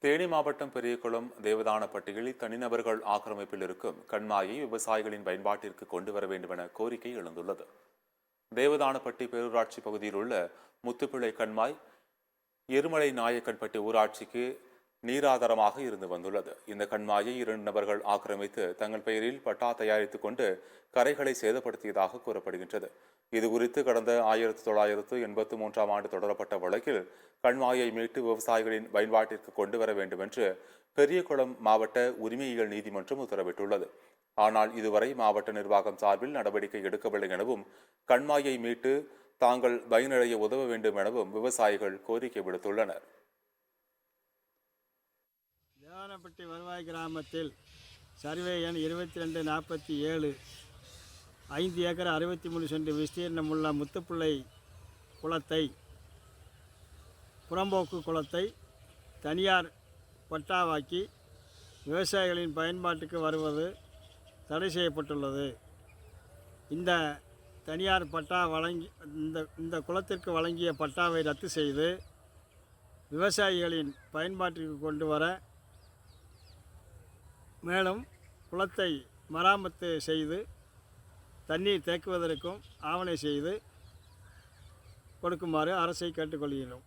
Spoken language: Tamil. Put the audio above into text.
தேனி மாவட்டம் பெரியகுளம் தேவதானப்பட்டியில் தனிநபர்கள் ஆக்கிரமிப்பில் இருக்கும் கண்மாயை விவசாயிகளின் பயன்பாட்டிற்கு கொண்டு வர வேண்டும் என கோரிக்கை எழுந்துள்ளது. தேவதானப்பட்டி பேரூராட்சி பகுதியில் உள்ள முத்துப்பிள்ளை கண்மாய் எருமலை நாயக்கன்பட்டி ஊராட்சிக்கு நீராதாரமாக இருந்து வந்துள்ளது. இந்த கண்மாயை 2 நபர்கள் ஆக்கிரமித்து தங்கள் பெயரில் பட்டா தயாரித்துக் கொண்டு கரைகளை சேதப்படுத்தியதாக கூறப்படுகின்றது. இதுகுறித்து கடந்த 1983ஆம் ஆண்டு தொடரப்பட்ட வழக்கில் கண்மாயை மீட்டு விவசாயிகளின் பயன்பாட்டிற்கு கொண்டு வர வேண்டும் என்று பெரியகுளம் மாவட்ட உரிமையியல் நீதிமன்றம் உத்தரவிட்டுள்ளது. ஆனால் இதுவரை மாவட்ட நிர்வாகம் சார்பில் நடவடிக்கை எடுக்கவில்லை எனவும் கண்மாயை மீட்டு தாங்கள் பயனடைய உதவ வேண்டும் எனவும் விவசாயிகள் கோரிக்கை விடுத்துள்ளனர். தேவதானப்பட்டி வருவாய் கிராமத்தில் சர்வே எண் 2247 5 ஏக்கர் 63 சென்ட் விஸ்தீர்ணமுள்ள முத்துப்பிள்ளை குளத்தை புறம்போக்கு குளத்தை தனியார் பட்டாவாக்கி விவசாயிகளின் பயன்பாட்டுக்கு வருவது தடை செய்யப்பட்டுள்ளது. இந்த தனியார் பட்டா இந்த குளத்திற்கு வழங்கிய பட்டாவை ரத்து செய்து விவசாயிகளின் பயன்பாட்டிற்கு கொண்டு வர, மேலும் குளத்தை மராமத்து செய்து தண்ணீர் தேக்குவதற்கும் ஆவணை செய்து கொடுக்குமாறு அரசை கேட்டுக்கொள்கிறோம்.